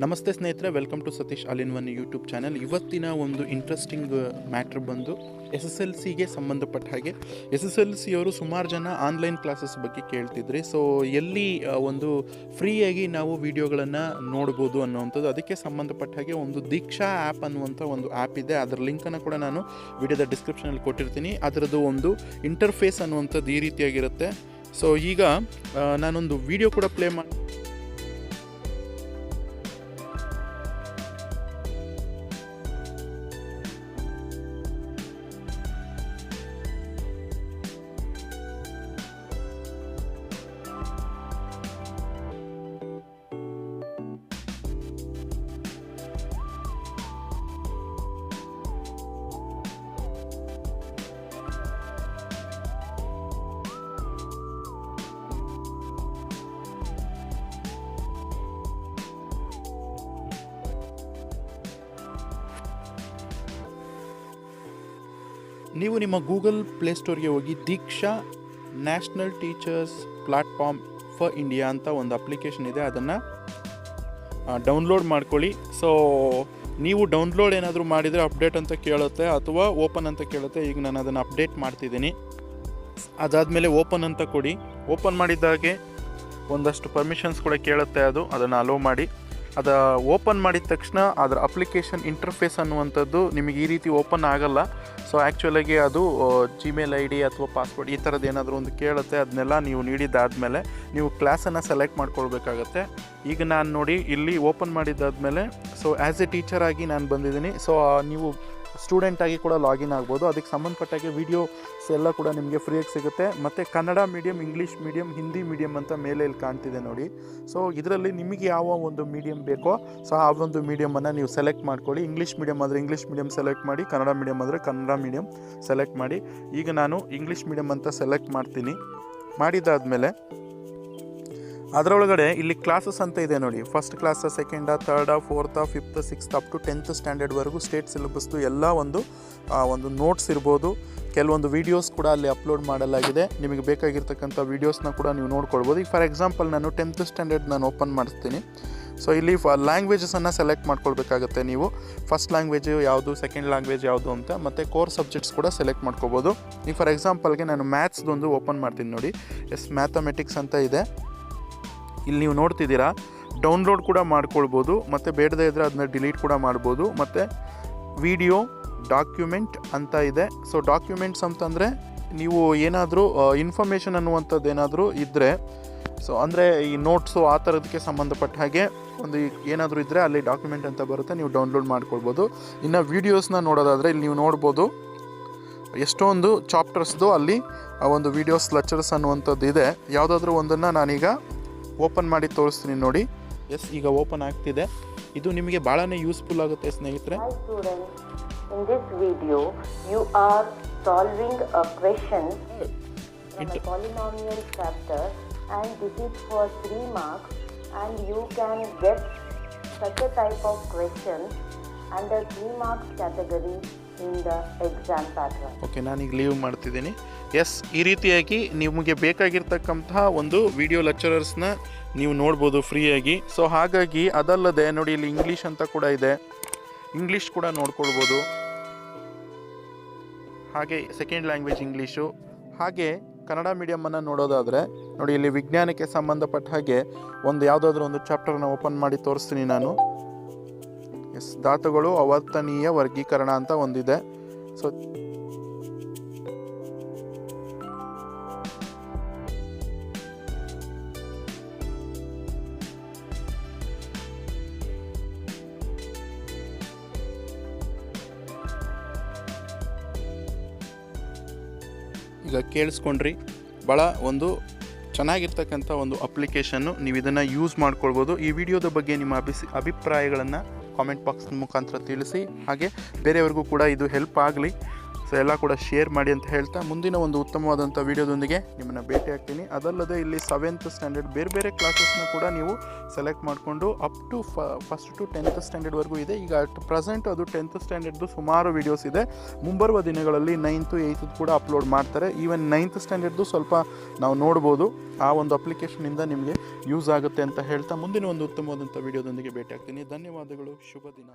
ನಮಸ್ತೆ ಸ್ನೇಹಿತರೆ, welcome to Satish all in one YouTube channel. ಇವತ್ತಿನ ಒಂದು ಇಂಟ್ರೆಸ್ಟಿಂಗ್ ಮ್ಯಾಟ್ರ್ ಬಂದು SSLCಗೆ ಸಂಬಂಧಪಟ್ಟ ಹಾಗೆ SSLC ಅವರು ಸುಮಾರು ಜನ ಆನ್ಲೈನ್ ಕ್ಲಾಸಸ್ ಬಗ್ಗೆ ಕೇಳ್ತಿದ್ರಿ. ಸೊ ಎಲ್ಲಿ ಒಂದು ಫ್ರೀಯಾಗಿ ನಾವು ವಿಡಿಯೋಗಳನ್ನು ನೋಡ್ಬೋದು ಅನ್ನೋವಂಥದ್ದು, ಅದಕ್ಕೆ ಸಂಬಂಧಪಟ್ಟ ಹಾಗೆ ಒಂದು ದೀಕ್ಷಾ ಆ್ಯಪ್ ಅನ್ನುವಂಥ ಒಂದು ಆ್ಯಪ್ ಇದೆ. ಅದರ ಲಿಂಕನ್ನು ಕೂಡ ನಾನು ವಿಡಿಯೋದ ಡಿಸ್ಕ್ರಿಪ್ಷನಲ್ಲಿ ಕೊಟ್ಟಿರ್ತೀನಿ. ಅದರದ್ದು ಒಂದು ಇಂಟರ್ಫೇಸ್ ಅನ್ನುವಂಥದ್ದು ಈ ರೀತಿಯಾಗಿರುತ್ತೆ. ಸೊ ಈಗ ನಾನೊಂದು ವಿಡಿಯೋ ಕೂಡ ಪ್ಲೇ ಮಾಡಿ ನೀವು ನಿಮ್ಮ ಗೂಗಲ್ ಪ್ಲೇಸ್ಟೋರ್ಗೆ ಹೋಗಿ Diksha national teachers platform for India ಅಂತ ಒಂದು ಅಪ್ಲಿಕೇಶನ್ ಇದೆ, ಅದನ್ನು ಡೌನ್ಲೋಡ್ ಮಾಡ್ಕೊಳ್ಳಿ. ಸೊ ನೀವು ಡೌನ್ಲೋಡ್ ಏನಾದರೂ ಮಾಡಿದರೆ ಅಪ್ಡೇಟ್ ಅಂತ ಕೇಳುತ್ತೆ ಅಥವಾ ಓಪನ್ ಅಂತ ಕೇಳುತ್ತೆ. ಈಗ ನಾನು ಅದನ್ನು ಅಪ್ಡೇಟ್ ಮಾಡ್ತಿದ್ದೀನಿ. ಅದಾದಮೇಲೆ ಓಪನ್ ಅಂತ ಕೊಡಿ. ಓಪನ್ ಮಾಡಿದ್ದಾಗೆ ಒಂದಷ್ಟು ಪರ್ಮಿಷನ್ಸ್ ಕೂಡ ಕೇಳುತ್ತೆ, ಅದನ್ನು ಅಲೋ ಮಾಡಿ. ಅದು ಓಪನ್ ಮಾಡಿದ ತಕ್ಷಣ ಅದರ ಅಪ್ಲಿಕೇಶನ್ ಇಂಟರ್ಫೇಸ್ ಅನ್ನುವಂಥದ್ದು ನಿಮಗೆ ಈ ರೀತಿ ಓಪನ್ ಆಗಲ್ಲ. ಸೊ ಆ್ಯಕ್ಚುಲಾಗಿ ಅದು ಜಿಮೇಲ್ ID ಅಥವಾ ಪಾಸ್ವರ್ಡ್ ಈ ಥರದ್ದು ಏನಾದರೂ ಒಂದು ಕೇಳುತ್ತೆ. ಅದನ್ನೆಲ್ಲ ನೀವು ನೀಡಿದ್ದಾದಮೇಲೆ ನೀವು ಕ್ಲಾಸನ್ನು ಸೆಲೆಕ್ಟ್ ಮಾಡ್ಕೊಳ್ಬೇಕಾಗತ್ತೆ. ಈಗ ನಾನು ನೋಡಿ ಇಲ್ಲಿ ಓಪನ್ ಮಾಡಿದ್ದಾದಮೇಲೆ ಸೊ ಆ್ಯಸ್ ಎ ಟೀಚರ್ ಆಗಿ ನಾನು ಬಂದಿದ್ದೀನಿ. ಸೊ ನೀವು ಸ್ಟೂಡೆಂಟಾಗಿ ಕೂಡ ಲಾಗಿನ್ ಆಗ್ಬೋದು. ಅದಕ್ಕೆ ಸಂಬಂಧಪಟ್ಟಾಗೆ ವೀಡಿಯೋಸ್ ಎಲ್ಲ ಕೂಡ ನಿಮಗೆ ಫ್ರೀಯಾಗಿ ಸಿಗುತ್ತೆ. ಮತ್ತು Kannada medium, English medium, Hindi medium ಅಂತ ಮೇಲೆ ಇಲ್ಲಿ ಕಾಣ್ತಿದೆ ನೋಡಿ. ಸೊ ಇದರಲ್ಲಿ ನಿಮಗೆ ಯಾವ ಒಂದು ಮೀಡಿಯಮ್ ಬೇಕೋ ಸೊ ಆ ಒಂದು ಮೀಡಿಯಮನ್ನು ನೀವು ಸೆಲೆಕ್ಟ್ ಮಾಡ್ಕೊಳ್ಳಿ. ಇಂಗ್ಲೀಷ್ ಮೀಡಿಯಮ್ ಆದರೆ ಇಂಗ್ಲೀಷ್ ಮೀಡಿಯಮ್ ಸೆಲೆಕ್ಟ್ ಮಾಡಿ, ಕನ್ನಡ ಮೀಡಿಯಮ್ ಆದರೆ ಕನ್ನಡ ಮೀಡಿಯಮ್ ಸೆಲೆಕ್ಟ್ ಮಾಡಿ. ಈಗ ನಾನು ಇಂಗ್ಲೀಷ್ ಮೀಡಿಯಮ್ ಅಂತ ಸೆಲೆಕ್ಟ್ ಮಾಡ್ತೀನಿ. ಮಾಡಿದ್ದಾದಮೇಲೆ ಅದರೊಳಗಡೆ ಇಲ್ಲಿ ಕ್ಲಾಸಸ್ ಅಂತ ಇದೆ ನೋಡಿ. First class, second, third, fourth, fifth, sixth up to 10th ಸ್ಟ್ಯಾಂಡರ್ಡ್ವರೆಗೂ ಸ್ಟೇಟ್ ಸಿಲೆಬಸ್ದು ಎಲ್ಲ ಒಂದು ನೋಟ್ಸ್ ಇರ್ಬೋದು. ಕೆಲವೊಂದು ವೀಡಿಯೋಸ್ ಕೂಡ ಅಲ್ಲಿ ಅಪ್ಲೋಡ್ ಮಾಡಲಾಗಿದೆ. ನಿಮಗೆ ಬೇಕಾಗಿರ್ತಕ್ಕಂಥ ವೀಡಿಯೋಸ್ನ ಕೂಡ ನೀವು ನೋಡ್ಕೊಳ್ಬೋದು. ಈಗ ಫಾರ್ ಎಕ್ಸಾಂಪಲ್ ನಾನು 10th ಸ್ಟ್ಯಾಂಡರ್ಡ್ ನಾನು ಓಪನ್ ಮಾಡಿಸ್ತೀನಿ. ಸೊ ಇಲ್ಲಿ ಲ್ಯಾಂಗ್ವೇಜಸನ್ನು ಸೆಲೆಕ್ಟ್ ಮಾಡ್ಕೊಳ್ಬೇಕಾಗುತ್ತೆ ನೀವು. ಫಸ್ಟ್ ಲ್ಯಾಂಗ್ವೇಜು ಯಾವುದು, ಸೆಕೆಂಡ್ ಲ್ಯಾಂಗ್ವೇಜ್ ಯಾವುದು ಅಂತ, ಮತ್ತು ಕೋರ್ ಸಬ್ಜೆಕ್ಟ್ಸ್ ಕೂಡ ಸೆಲೆಕ್ಟ್ ಮಾಡ್ಕೋಬೋದು. ಈಗ ಫಾರ್ ಎಕ್ಸಾಂಪಲ್ಗೆ ನಾನು ಮ್ಯಾಥ್ಸ್ದೊಂದು ಓಪನ್ ಮಾಡ್ತೀನಿ ನೋಡಿ. ಮ್ಯಾಥಮೆಟಿಕ್ಸ್ ಅಂತ ಇದೆ. ಇಲ್ಲಿ ನೀವು ನೋಡ್ತಿದ್ದೀರಾ, ಡೌನ್ಲೋಡ್ ಕೂಡ ಮಾಡ್ಕೊಳ್ಬೋದು, ಮತ್ತು ಬೇಡದೇ ಇದ್ದರೆ ಅದನ್ನ ಡಿಲೀಟ್ ಕೂಡ ಮಾಡ್ಬೋದು. ಮತ್ತು ವಿಡಿಯೋ ಡಾಕ್ಯುಮೆಂಟ್ ಅಂತ ಇದೆ. ಸೊ ಡಾಕ್ಯುಮೆಂಟ್ಸ್ ಅಂತಂದರೆ ನೀವು ಏನಾದರೂ ಇನ್ಫಾರ್ಮೇಷನ್ ಅನ್ನುವಂಥದ್ದು ಏನಾದರೂ ಇದ್ದರೆ, ಸೊ ಅಂದರೆ ಈ ನೋಟ್ಸು ಆ ಥರದಕ್ಕೆ ಸಂಬಂಧಪಟ್ಟ ಹಾಗೆ ಒಂದು ಏನಾದರೂ ಇದ್ದರೆ ಅಲ್ಲಿ ಡಾಕ್ಯುಮೆಂಟ್ ಅಂತ ಬರುತ್ತೆ, ನೀವು ಡೌನ್ಲೋಡ್ ಮಾಡ್ಕೊಳ್ಬೋದು. ಇನ್ನು ವೀಡಿಯೋಸ್ನ ನೋಡೋದಾದರೆ ಇಲ್ಲಿ ನೀವು ನೋಡ್ಬೋದು ಎಷ್ಟೊಂದು ಚಾಪ್ಟರ್ಸ್ದು ಅಲ್ಲಿ ಒಂದು ವೀಡಿಯೋಸ್ ಲೆಕ್ಚರ್ಸ್ ಅನ್ನುವಂಥದ್ದು ಇದೆ. ಯಾವುದಾದ್ರೂ ಒಂದನ್ನು ನಾನೀಗ ಓಪನ್ ಮಾಡಿ ತೋರಿಸ್ತೀನಿ ನೋಡಿ. ಎಸ್, ಈಗ ಓಪನ್ ಆಗ್ತಿದೆ. ಇದು ನಿಮಗೆ ಭಾಳನೇ ಯೂಸ್ಫುಲ್ ಆಗುತ್ತೆ ಸ್ನೇಹಿತರೆ. Hi students, in this video you are solving a question from a polynomial chapter, and this is for 3 marks, and you can get such a type of question under 3 marks category in the exam pattern. Okay, ನಾನೀಗ leave ಮಾಡ್ತಿದ್ದೀನಿ. S, ಈ ರೀತಿಯಾಗಿ ನಿಮಗೆ ಬೇಕಾಗಿರ್ತಕ್ಕಂತಹ ಒಂದು video ಲೆಕ್ಚರರ್ಸ್ನ ನೀವು ನೋಡ್ಬೋದು ಫ್ರೀಯಾಗಿ. So ಹಾಗಾಗಿ ಅದಲ್ಲದೆ ನೋಡಿ ಇಲ್ಲಿ ಇಂಗ್ಲೀಷ್ ಅಂತ ಕೂಡ ಇದೆ, ಇಂಗ್ಲೀಷ್ ಕೂಡ ನೋಡ್ಕೊಳ್ಬೋದು. ಹಾಗೆ ಸೆಕೆಂಡ್ ಲ್ಯಾಂಗ್ವೇಜ್ ಇಂಗ್ಲೀಷು. ಹಾಗೆ ಕನ್ನಡ ಮೀಡಿಯಮನ್ನು ನೋಡೋದಾದರೆ ನೋಡಿ ಇಲ್ಲಿ ವಿಜ್ಞಾನಕ್ಕೆ ಸಂಬಂಧಪಟ್ಟ ಹಾಗೆ ಯಾವುದಾದ್ರೂ ಒಂದು ಚಾಪ್ಟರ್ನ ಓಪನ್ ಮಾಡಿ ತೋರಿಸ್ತೀನಿ ನಾನು. ಎಸ್, ಧಾತುಗಳು ಆವರ್ತನೀಯ ವರ್ಗೀಕರಣ ಅಂತ ಒಂದಿದೆ. ಸೊ ಈಗ ಕೇಳಿಸ್ಕೊಂಡ್ರಿ, ಭಾಳ ಒಂದು ಚೆನ್ನಾಗಿರ್ತಕ್ಕಂಥ ಒಂದು ಅಪ್ಲಿಕೇಶನ್ನು. ನೀವು ಇದನ್ನು ಯೂಸ್ ಮಾಡ್ಕೊಳ್ಬೋದು. ಈ ವಿಡಿಯೋದ ಬಗ್ಗೆ ನಿಮ್ಮ ಅಭಿಪ್ರಾಯಗಳನ್ನು ಕಾಮೆಂಟ್ ಬಾಕ್ಸ್ ಮುಖಾಂತರ ತಿಳಿಸಿ. ಹಾಗೆ ಬೇರೆಯವ್ರಿಗೂ ಕೂಡ ಇದು ಹೆಲ್ಪ್ ಆಗಲಿ. ಸೊ ಎಲ್ಲ ಕೂಡ ಶೇರ್ ಮಾಡಿ ಅಂತ ಹೇಳ್ತಾ ಮುಂದಿನ ಒಂದು ಉತ್ತಮವಾದಂಥ ವಿಡಿಯೋದೊಂದಿಗೆ ನಿಮ್ಮನ್ನು ಭೇಟಿ ಆಗ್ತೀನಿ. ಅದಲ್ಲದೆ ಇಲ್ಲಿ 7th ಸ್ಟ್ಯಾಂಡರ್ಡ್ ಬೇರೆ ಬೇರೆ ಕ್ಲಾಸಸ್ನ ಕೂಡ ನೀವು ಸೆಲೆಕ್ಟ್ ಮಾಡಿಕೊಂಡು up to first to 10th ಸ್ಟ್ಯಾಂಡರ್ಡ್ವರೆಗೂ ಇದೆ. ಈಗ ಅಟ್ ಪ್ರೆಸೆಂಟ್ ಅದು 10th ಸ್ಟ್ಯಾಂಡರ್ಡ್ದು ಸುಮಾರು ವೀಡಿಯೋಸ್ ಇದೆ. ಮುಂಬರುವ ದಿನಗಳಲ್ಲಿ 9th 8th ಕೂಡ ಅಪ್ಲೋಡ್ ಮಾಡ್ತಾರೆ. ಈವನ್ 9th ಸ್ಟ್ಯಾಂಡರ್ಡ್ದು ಸ್ವಲ್ಪ ನಾವು ನೋಡ್ಬೋದು. ಆ ಒಂದು ಅಪ್ಲಿಕೇಶನಿಂದ ನಿಮಗೆ ಯೂಸ್ ಆಗುತ್ತೆ ಅಂತ ಹೇಳ್ತಾ ಮುಂದಿನ ಒಂದು ಉತ್ತಮವಾದಂಥ ವಿಡಿಯೋದೊಂದಿಗೆ ಭೇಟಿ ಆಗ್ತೀನಿ. ಧನ್ಯವಾದಗಳು. ಶುಭ ದಿನ.